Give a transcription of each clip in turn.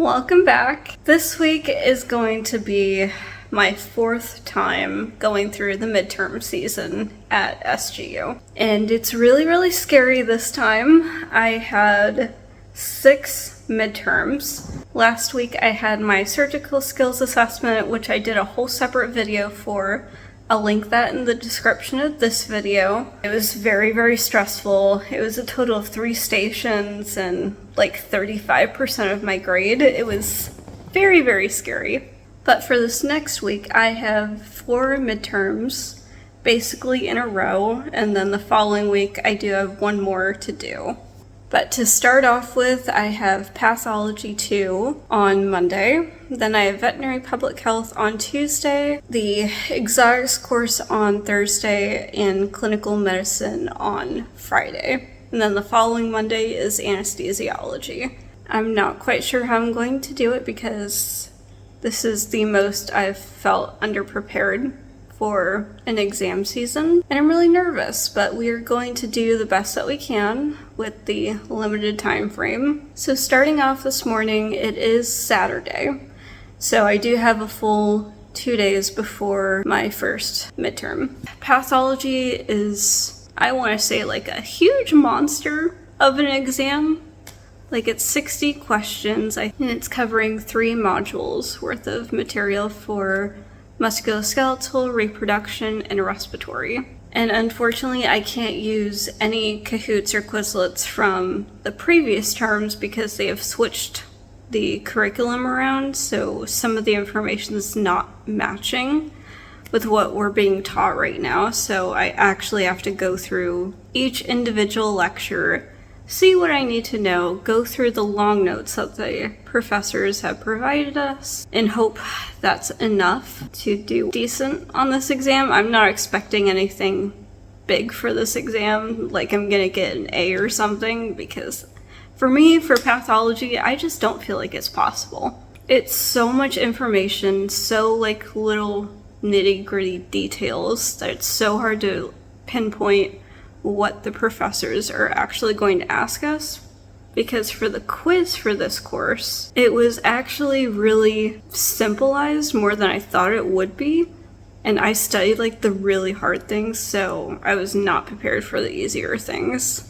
Welcome back. This week is going to be my fourth time going through the midterm season at SGU. And it's really scary this time. I had 6 midterms. Last week I had my surgical skills assessment, which I did a whole separate video for. I'll link that in the description of this video. It was very stressful. It was a total of 3 stations and like 35% of my grade. It was very scary. But for this next week, I have 4 midterms basically in a row, and then the following week I do have 1 more to do. But to start off with, I have Pathology 2 on Monday. Then I have Veterinary Public Health on Tuesday, the Exotics course on Thursday, and Clinical Medicine on Friday. And then the following Monday is Anesthesiology. I'm not quite sure how I'm going to do it because this is the most I've felt underprepared for an exam season, and I'm really nervous, but we are going to do the best that we can with the limited time frame. So starting off this morning, it is Saturday, so I do have a full 2 days before my first midterm. Pathology is, I want to say, like a huge monster of an exam. Like, it's 60 questions, and it's covering 3 modules worth of material for musculoskeletal, reproduction, and respiratory. And unfortunately, I can't use any Kahoots or Quizlets from the previous terms because they have switched the curriculum around, so some of the information is not matching with what we're being taught right now. So I actually have to go through each individual lecture, see what I need to know, go through the long notes that the professors have provided us, and hope that's enough to do decent on this exam. I'm not expecting anything big for this exam, like I'm gonna get an A or something, because for me, for pathology, I just don't feel like it's possible. It's so much information, so like little nitty-gritty details that it's so hard to pinpoint what the professors are actually going to ask us. Because for the quiz for this course, it was actually really simplified more than I thought it would be. And I studied like the really hard things, so I was not prepared for the easier things.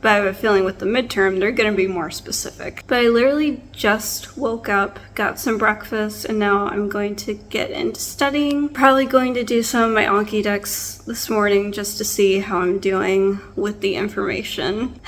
But I have a feeling with the midterm, they're going to be more specific. But I literally just woke up, got some breakfast, and now I'm going to get into studying. Probably going to do some of my Anki decks this morning just to see how I'm doing with the information.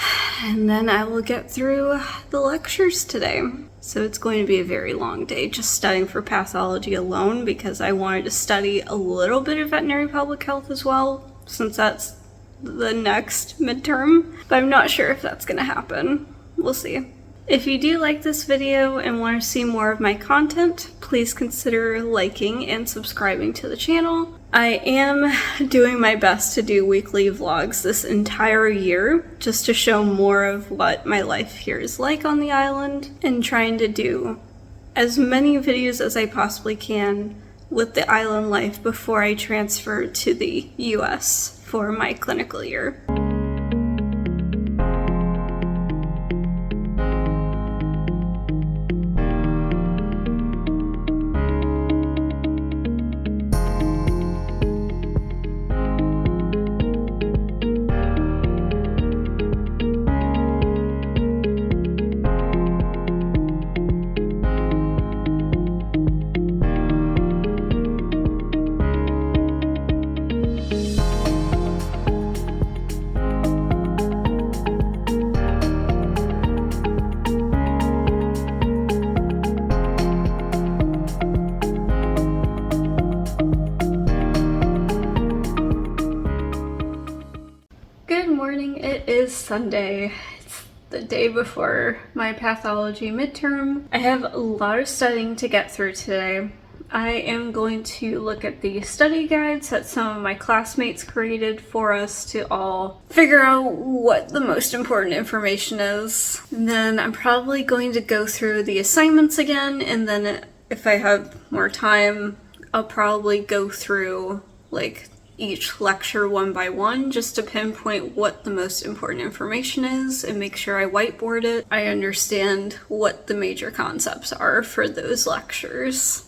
And then I will get through the lectures today. So it's going to be a very long day just studying for pathology alone, because I wanted to study a little bit of veterinary public health as well, since that's the next midterm, but I'm not sure if that's gonna happen. We'll see. If you do like this video and want to see more of my content, please consider liking and subscribing to the channel. I am doing my best to do weekly vlogs this entire year, just to show more of what my life here is like on the island, and trying to do as many videos as I possibly can with the island life before I transfer to the US for my clinical year. It is Sunday. It's the day before my pathology midterm. I have a lot of studying to get through today. I am going to look at the study guides that some of my classmates created for us to all figure out what the most important information is. And then I'm probably going to go through the assignments again, and then if I have more time, I'll probably go through like each lecture one by one just to pinpoint what the most important information is and make sure I whiteboard it. I understand what the major concepts are for those lectures.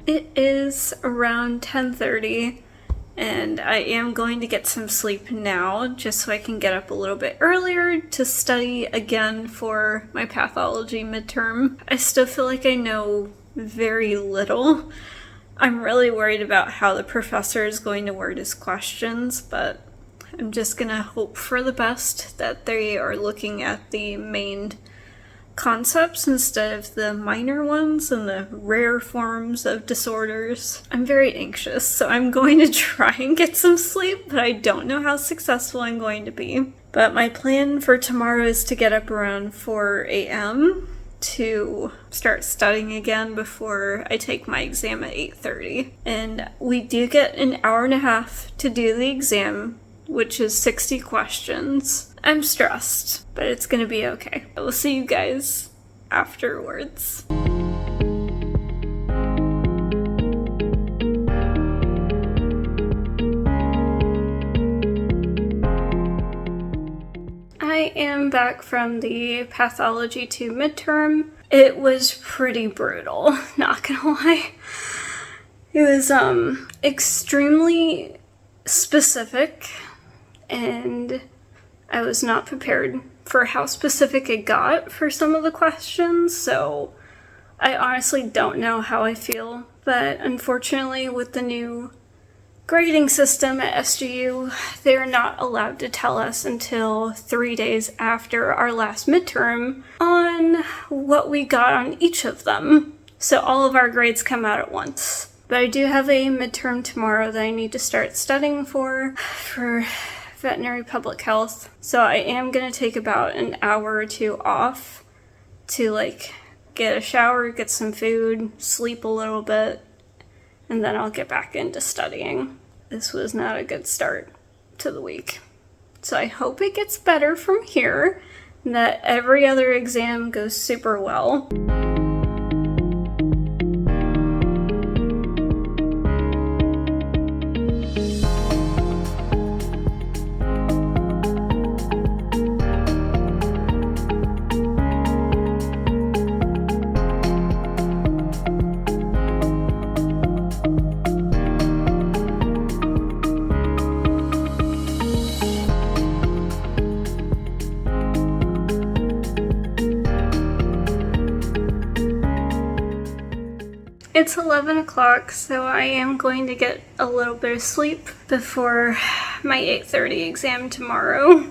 It is around 10:30 and I am going to get some sleep now just so I can get up a little bit earlier to study again for my pathology midterm. I still feel like I know very little. I'm really worried about how the professor is going to word his questions, but I'm just gonna hope for the best that they are looking at the main concepts instead of the minor ones and the rare forms of disorders. I'm very anxious, so I'm going to try and get some sleep, but I don't know how successful I'm going to be. But my plan for tomorrow is to get up around 4 a.m. to start studying again before I take my exam at 8:30. And we do get an hour and a half to do the exam, which is 60 questions. I'm stressed, but it's gonna be okay. I will see you guys afterwards. I am back from the pathology 2 midterm. It was pretty brutal, not gonna lie. It was extremely specific, and I was not prepared for how specific it got for some of the questions, so I honestly don't know how I feel. But unfortunately, with the new grading system at SGU, they're not allowed to tell us until 3 days after our last midterm on what we got on each of them. So all of our grades come out at once. But I do have a midterm tomorrow that I need to start studying for veterinary public health. So I am going to take about an hour or two off to get a shower, get some food, sleep a little bit, and then I'll get back into studying. This was not a good start to the week. So I hope it gets better from here and that every other exam goes super well. It's 11 o'clock, so I am going to get a little bit of sleep before my 8:30 exam tomorrow.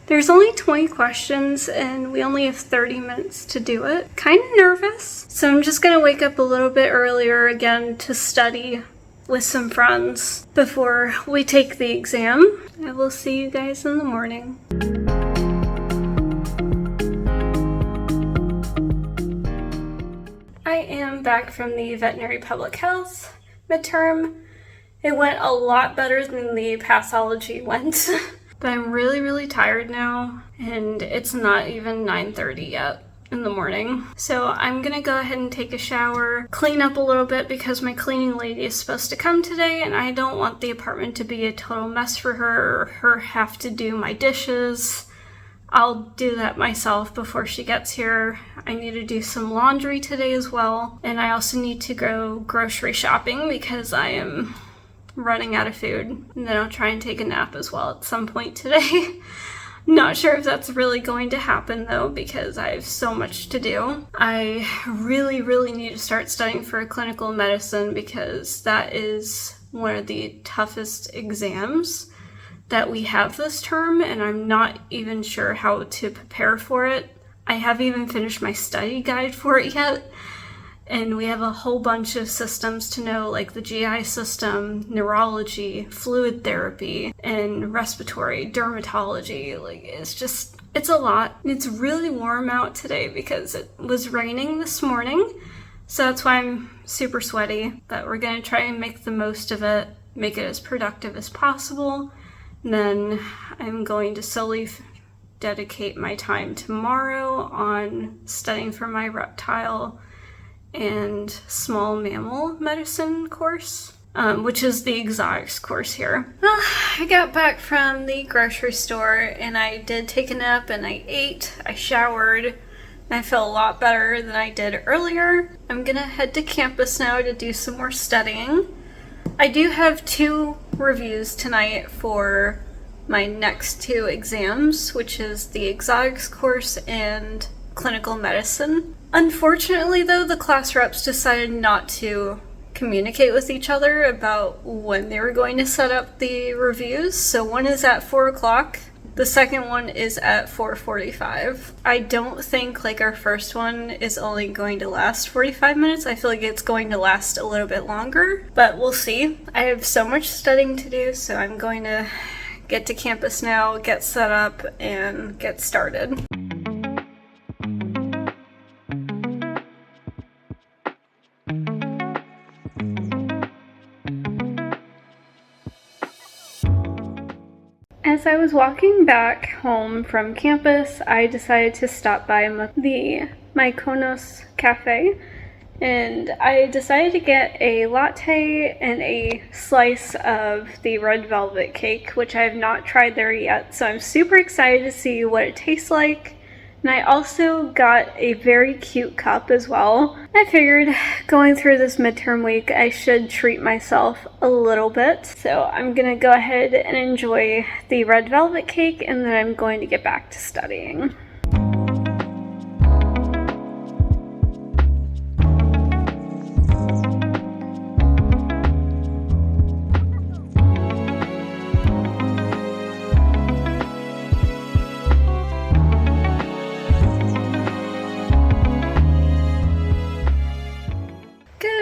There's only 20 questions and we only have 30 minutes to do it. Kind of nervous, so I'm just gonna wake up a little bit earlier again to study with some friends before we take the exam. I will see you guys in the morning. I am back from the veterinary public health midterm. It went a lot better than the pathology went, but I'm really tired now, and it's not even 9:30 yet in the morning. So I'm gonna go ahead and take a shower, clean up a little bit because my cleaning lady is supposed to come today, and I don't want the apartment to be a total mess for her or her have to do my dishes. I'll do that myself before she gets here. I need to do some laundry today as well. And I also need to go grocery shopping because I am running out of food. And then I'll try and take a nap as well at some point today. Not sure if that's really going to happen though, because I have so much to do. I really need to start studying for clinical medicine because that is one of the toughest exams that we have this term, and I'm not even sure how to prepare for it. I haven't even finished my study guide for it yet, And we have a whole bunch of systems to know, like the GI system, neurology, fluid therapy, and respiratory, dermatology. Like, it's a lot. It's really warm out today because it was raining this morning. So that's why I'm super sweaty. But we're going to try and make the most of it, make it as productive as possible. And then I'm going to solely dedicate my time tomorrow on studying for my reptile and small mammal medicine course, which is the exotics course here. Well, I got back from the grocery store and I did take a nap and I ate, I showered, and I feel a lot better than I did earlier. I'm gonna head to campus now to do some more studying. I do have 2 reviews tonight for my next 2 exams, which is the exotics course and clinical medicine. Unfortunately, though, the class reps decided not to communicate with each other about when they were going to set up the reviews. So one is at 4 o'clock. The second one is at 4:45. I don't think like our first one is only going to last 45 minutes. I feel like it's going to last a little bit longer, but we'll see. I have so much studying to do, so I'm going to get to campus now, get set up, and get started. As I was walking back home from campus, I decided to stop by the Mykonos Cafe, and I decided to get a latte and a slice of the red velvet cake, which I have not tried there yet, so I'm super excited to see what it tastes like. And I also got a very cute cup as well. I figured going through this midterm week, I should treat myself a little bit. So I'm gonna go ahead and enjoy the red velvet cake, and then I'm going to get back to studying.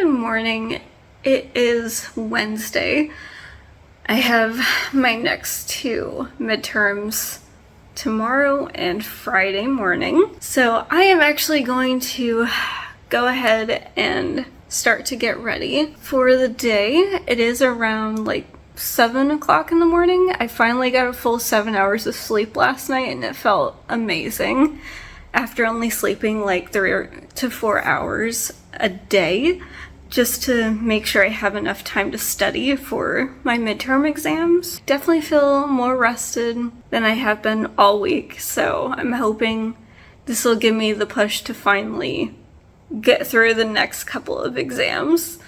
Morning. It is Wednesday. I have my next 2 midterms tomorrow and Friday morning. So I am actually going to go ahead and start to get ready for the day. It is around like 7 o'clock in the morning. I finally got a full 7 hours of sleep last night and it felt amazing after only sleeping like 3 to 4 hours a day, just to make sure I have enough time to study for my midterm exams. Definitely feel more rested than I have been all week, so I'm hoping this will give me the push to finally get through the next couple of exams.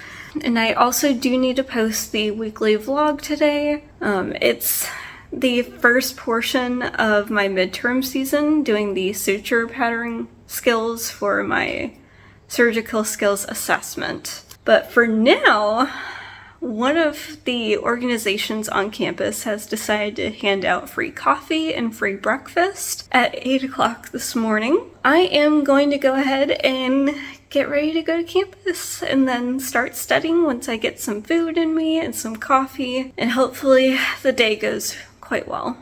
And I also do need to post the weekly vlog today. It's the first portion of my midterm season, doing the suture pattern skills for my surgical skills assessment. But for now, one of the organizations on campus has decided to hand out free coffee and free breakfast at 8 o'clock this morning. I am going to go ahead and get ready to go to campus and then start studying once I get some food in me and some coffee, and hopefully the day goes quite well.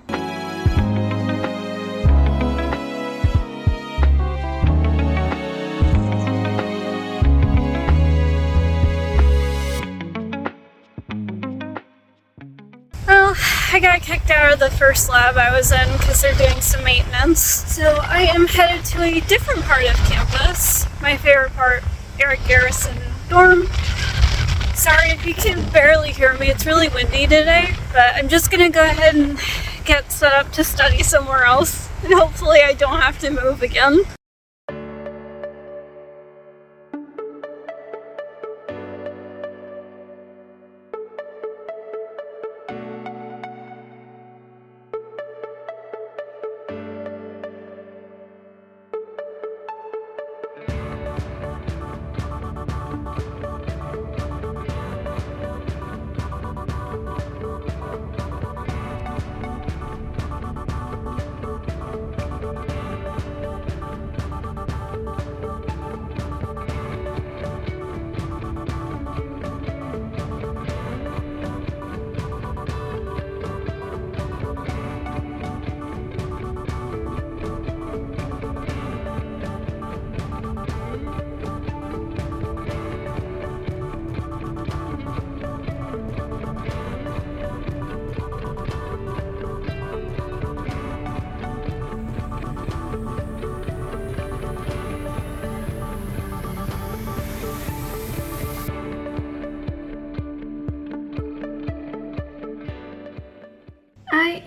I got kicked out of the first lab I was in because they're doing some maintenance. So I am headed to a different part of campus. My favorite part, Eric Garrison dorm. Sorry if you can barely hear me, it's really windy today. But I'm just gonna go ahead and get set up to study somewhere else. And hopefully I don't have to move again.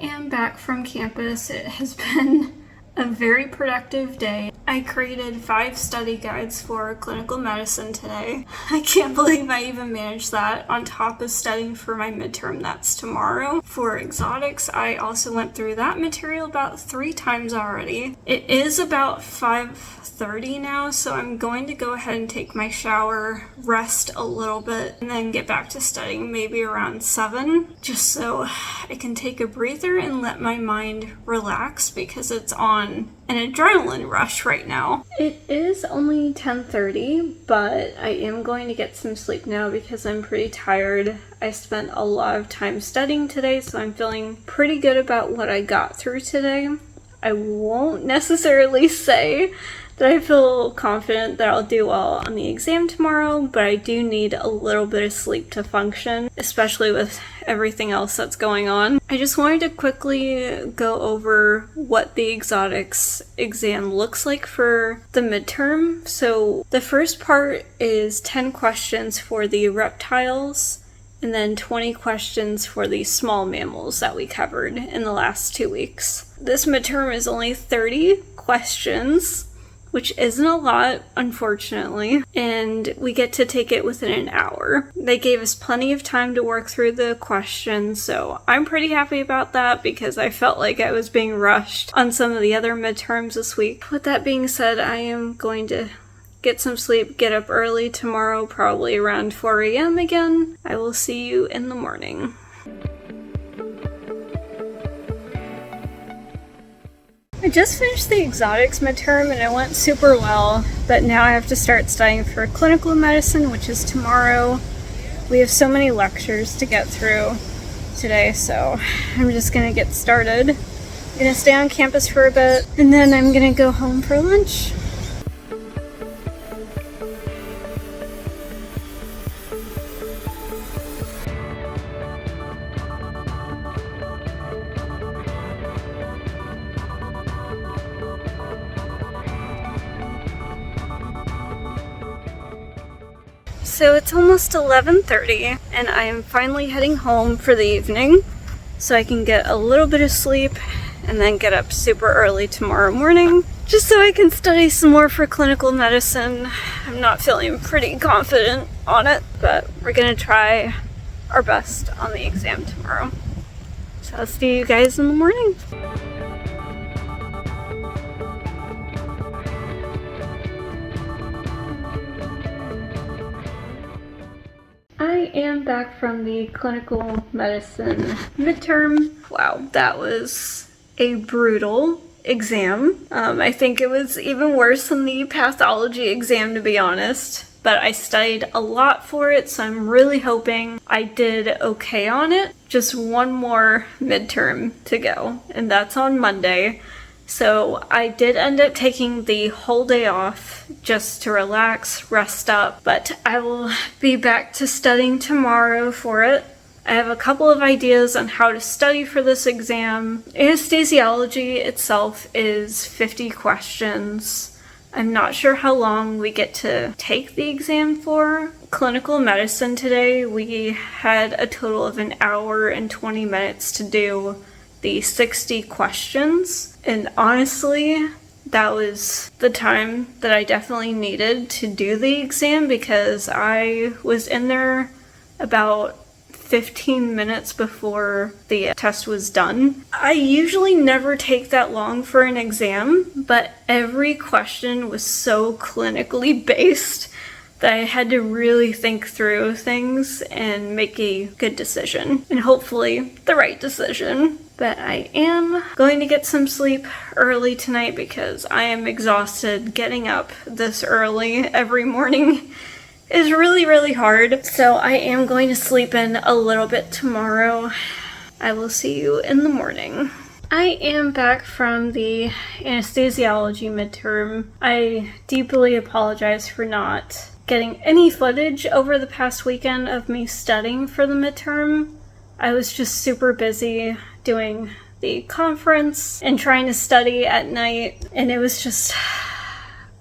am back from campus. It has been a very productive day. I created 5 study guides for clinical medicine today. I can't believe I even managed that on top of studying for my midterm that's tomorrow. For exotics, I also went through that material about 3 times already. It is about 5:30 now, so I'm going to go ahead and take my shower, rest a little bit, and then get back to studying maybe around 7, just so I can take a breather and let my mind relax because it's on an adrenaline rush right now. It is only 10:30, but I am going to get some sleep now because I'm pretty tired. I spent a lot of time studying today, so I'm feeling pretty good about what I got through today. I won't necessarily say that I feel confident that I'll do well on the exam tomorrow, but I do need a little bit of sleep to function, especially with everything else that's going on. I just wanted to quickly go over what the exotics exam looks like for the midterm. So the first part is 10 questions for the reptiles, and then 20 questions for the small mammals that we covered in the last 2 weeks. This midterm is only 30 questions, which isn't a lot, unfortunately, and we get to take it within an hour. They gave us plenty of time to work through the questions, so I'm pretty happy about that because I felt like I was being rushed on some of the other midterms this week. With that being said, I am going to get some sleep, get up early tomorrow, probably around 4 a.m. again. I will see you in the morning. I just finished the exotics midterm and it went super well, but now I have to start studying for clinical medicine, which is tomorrow. We have so many lectures to get through today, so I'm just gonna get started. I'm gonna stay on campus for a bit, and then I'm gonna go home for lunch. So it's almost 11:30 and I am finally heading home for the evening so I can get a little bit of sleep and then get up super early tomorrow morning just so I can study some more for clinical medicine. I'm not feeling pretty confident on it, but we're gonna try our best on the exam tomorrow. So I'll see you guys in the morning. I am back from the clinical medicine midterm. Wow, that was a brutal exam. I think it was even worse than the pathology exam, to be honest. But I studied a lot for it, so I'm really hoping I did okay on it. Just one more midterm to go, and that's on Monday. So I did end up taking the whole day off just to relax, rest up, but I will be back to studying tomorrow for it. I have a couple of ideas on how to study for this exam. Anesthesiology itself is 50 questions. I'm not sure how long we get to take the exam for. Clinical medicine today, we had a total of an hour and 20 minutes to do the 60 questions, and honestly, that was the time that I definitely needed to do the exam because I was in there about 15 minutes before the test was done. I usually never take that long for an exam, but every question was so clinically based that I had to really think through things and make a good decision, and hopefully the right decision. But I am going to get some sleep early tonight because I am exhausted. Getting up this early every morning is really, really hard. So I am going to sleep in a little bit tomorrow. I will see you in the morning. I am back from the anesthesiology midterm. I deeply apologize for not getting any footage over the past weekend of me studying for the midterm. I was just super busy doing the conference and trying to study at night, and it was just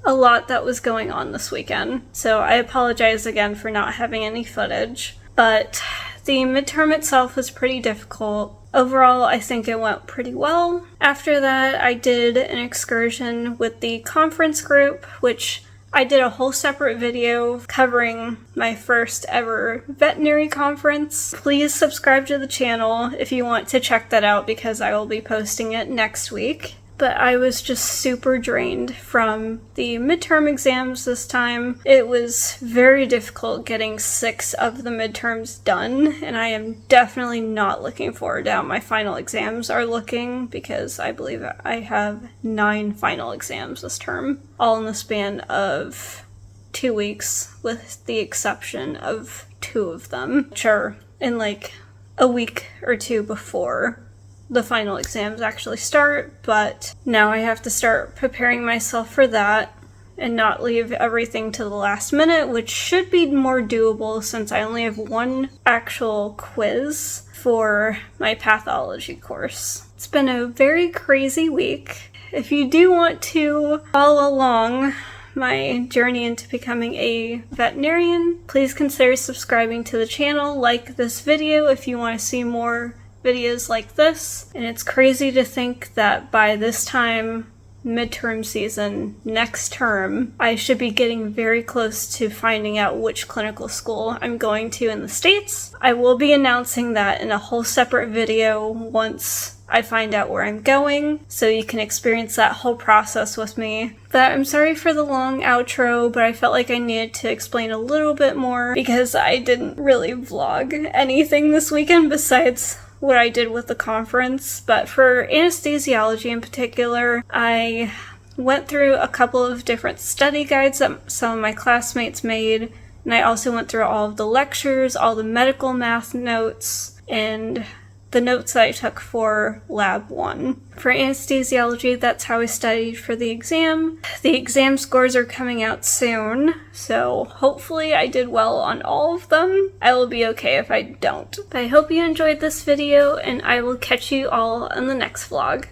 a lot that was going on this weekend. So I apologize again for not having any footage, but the midterm itself was pretty difficult. overall, I think it went pretty well. After that, I did an excursion with the conference group, which I did a whole separate video covering my first ever veterinary conference. Please subscribe to the channel if you want to check that out because I will be posting it next week. But I was just super drained from the midterm exams this time. It was very difficult getting 6 of the midterms done, and I am definitely not looking forward to how my final exams are looking because I believe I have 9 final exams this term, all in the span of 2 weeks, with the exception of 2 of them, which are in like a week or 2 before the final exams actually start, but now I have to start preparing myself for that and not leave everything to the last minute, which should be more doable since I only have 1 actual quiz for my pathology course. It's been a very crazy week. If you do want to follow along my journey into becoming a veterinarian, please consider subscribing to the channel, like this video if you want to see more videos like this. And it's crazy to think that by this time midterm season next term, I should be getting very close to finding out which clinical school I'm going to in the States. I will be announcing that in a whole separate video once I find out where I'm going, so you can experience that whole process with me. But I'm sorry for the long outro, but I felt like I needed to explain a little bit more because I didn't really vlog anything this weekend besides what I did with the conference. But for anesthesiology in particular, I went through a couple of different study guides that some of my classmates made, and I also went through all of the lectures, all the medical math notes, and the notes that I took for Lab 1. For anesthesiology, that's how I studied for the exam. The exam scores are coming out soon, so hopefully I did well on all of them. I will be okay if I don't. But I hope you enjoyed this video, and I will catch you all in the next vlog.